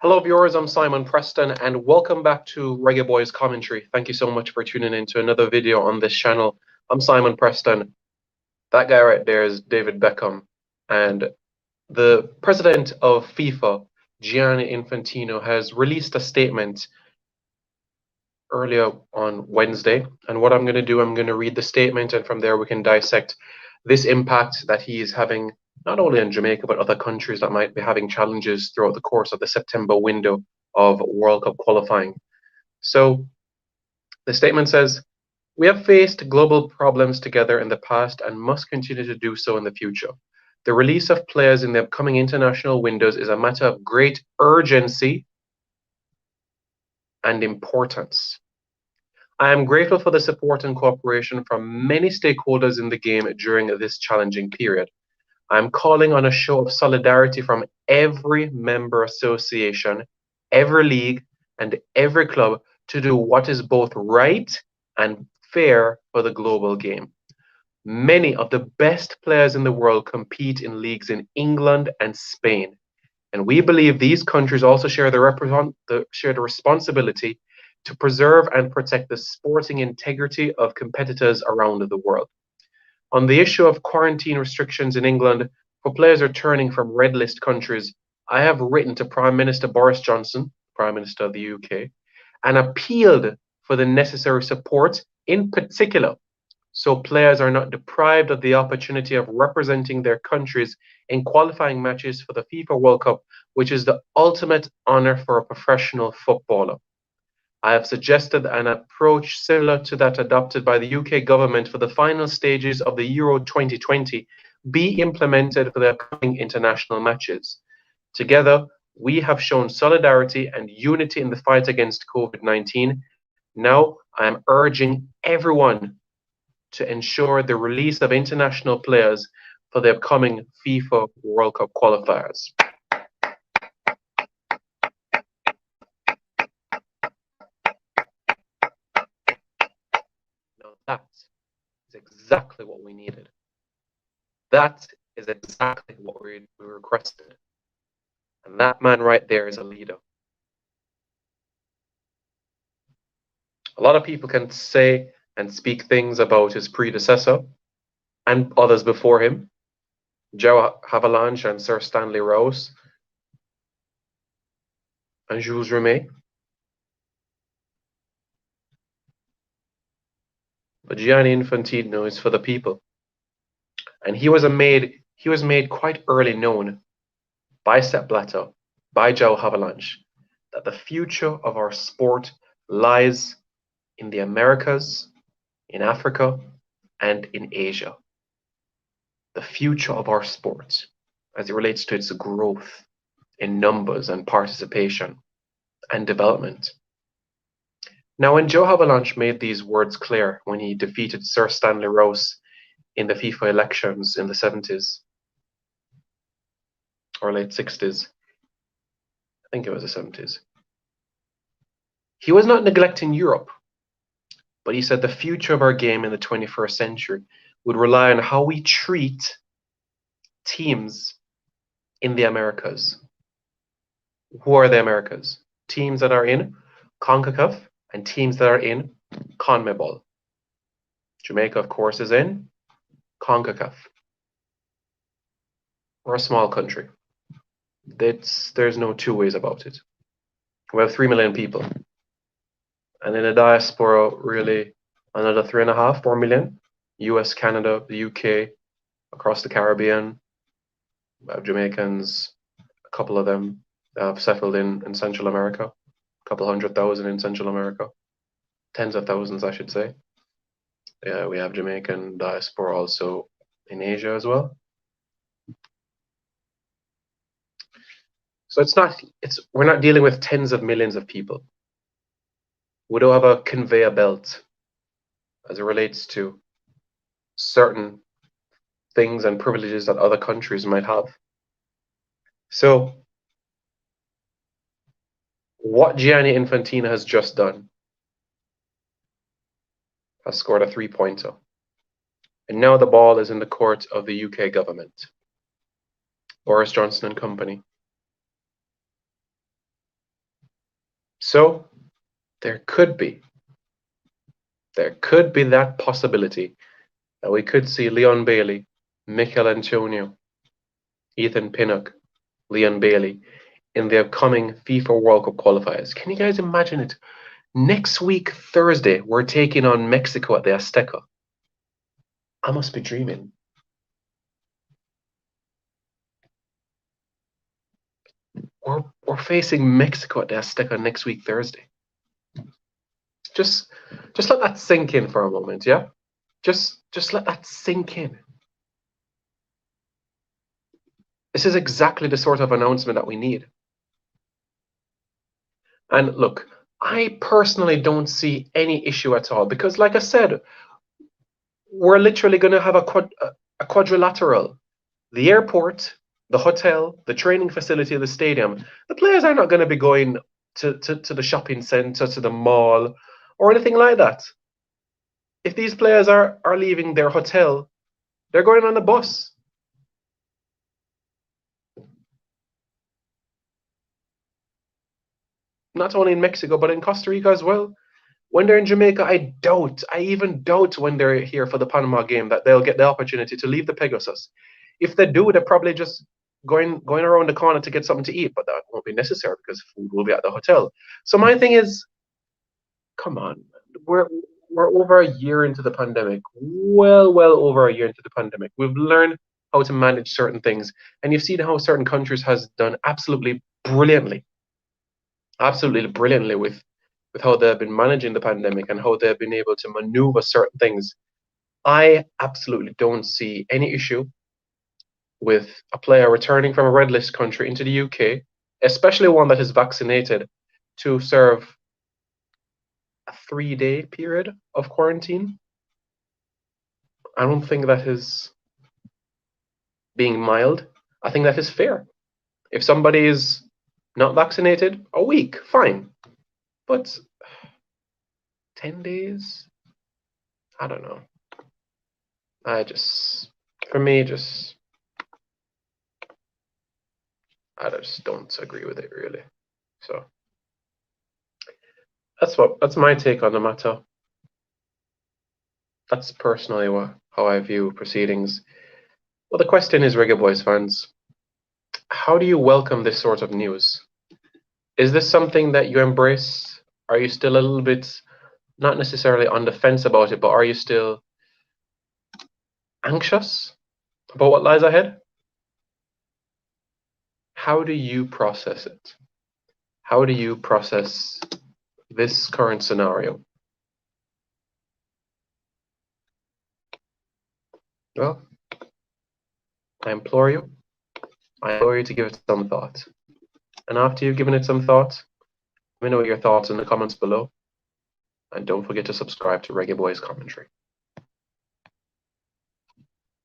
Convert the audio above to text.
Hello, viewers. I'm Simon Preston, and welcome back to Reggae Boyz commentary. Thank you so much for tuning in to another video on this channel. I'm Simon Preston. That guy right there is David Beckham, and the president of FIFA, Gianni Infantino, has released a statement earlier on Wednesday. And what I'm going to do, I'm going to read the statement, and from there we can dissect this impact that he is having not only in Jamaica but other countries that might be having challenges throughout the course of the September window of World Cup qualifying. So the statement says, "We have faced global problems together in the past and must continue to do so in the future. The release of players in the upcoming international windows is a matter of great urgency and importance. I am grateful for the support and cooperation from many stakeholders in the game during this challenging period. I am calling on a show of solidarity from every member association, every league, and every club to do what is both right and fair for the global game. Many of the best players in the world compete in leagues in England and Spain, and we believe these countries also share the responsibility to preserve and protect the sporting integrity of competitors around the world. On the issue of quarantine restrictions in England for players returning from red list countries, I have written to Prime Minister Boris Johnson, Prime Minister of the UK, and appealed for the necessary support, in particular, so players are not deprived of the opportunity of representing their countries in qualifying matches for the FIFA World Cup, which is the ultimate honor for a professional footballer. I have suggested an approach similar to that adopted by the UK government for the final stages of the Euro 2020 be implemented for the upcoming international matches. Together, we have shown solidarity and unity in the fight against COVID-19. Now, I am urging everyone to ensure the release of international players for the upcoming FIFA World Cup qualifiers." Now that is exactly what we needed. That is exactly what we requested. And that man right there is a leader. A lot of people can say and speak things about his predecessor and others before him, Joe Havilange and Sir Stanley Rose and Jules Rimet. But Gianni Infantino is for the people. And he was made quite early known by Sepp Blatter, by Joe Havilange, that the future of our sport lies in the Americas, in Africa, and in Asia. The future of our sport, as it relates to its growth in numbers and participation and development. Now, when Joe Havilange made these words clear when he defeated Sir Stanley Rose in the FIFA elections in the 70s or late 60s, I think it was the 70s, he was not neglecting Europe, but he said the future of our game in the 21st century would rely on how we treat teams in the Americas. Who are the Americas? Teams that are in CONCACAF and teams that are in CONMEBOL. Jamaica, of course, is in CONCACAF. We're a small country. There's no two ways about it. We have 3 million people. And in the diaspora, really, another 3.5, 4 million. US, Canada, the UK, across the Caribbean. We have Jamaicans, a couple of them have settled in Central America. A couple 100,000 in Central America. Tens of thousands, I should say. Yeah, we have Jamaican diaspora also in Asia as well. So we're not dealing with tens of millions of people. We don't have a conveyor belt as it relates to certain things and privileges that other countries might have. So what Gianni Infantino has just done, has scored a 3-pointer. And now the ball is in the court of the UK government, Boris Johnson and company. So there could be that possibility that we could see Leon Bailey, Mikel Antonio, Ethan Pinnock, Leon Bailey in the upcoming FIFA World Cup qualifiers. Can you guys imagine it? Next week, Thursday, we're taking on Mexico at the Azteca. I must be dreaming. We're facing Mexico at the Azteca next week, Thursday. Just let that sink in for a moment, yeah? Just let that sink in. This is exactly the sort of announcement that we need. And look, I personally don't see any issue at all because, like I said, we're literally going to have a quadrilateral. The airport, the hotel, the training facility, the stadium. The players are not going to be going to the shopping center, to the mall, or anything like that. If these players are leaving their hotel, they're going on the bus. Not only in Mexico, but in Costa Rica as well. When they're in Jamaica, I even doubt when they're here for the Panama game that they'll get the opportunity to leave the Pegasus. If they do, they're probably just going around the corner to get something to eat, but that won't be necessary because food will be at the hotel. So my thing is, come on, we're over a year into the pandemic, well over a year into the pandemic. We've learned how to manage certain things, and you've seen how certain countries has done absolutely brilliantly with how they've been managing the pandemic and how they've been able to maneuver certain things. I absolutely don't see any issue with a player returning from a red list country into the UK, especially one that is vaccinated, to serve a 3-day period of quarantine. I don't think that is being mild. I think that is fair. If somebody is not vaccinated, a week, fine. But 10 days? I don't know. For me, I just don't agree with it really. So that's my take on the matter. That's personally how I view proceedings. Well, the question is, Reggae Boyz fans, how do you welcome this sort of news? Is this something that you embrace? Are you still a little bit, not necessarily on the fence about it, but are you still anxious about what lies ahead? How do you process it? How do you process this current scenario? Well, I implore you to give it some thought. And after you've given it some thought, let me know your thoughts in the comments below. And don't forget to subscribe to Reggae Boyz Commentary.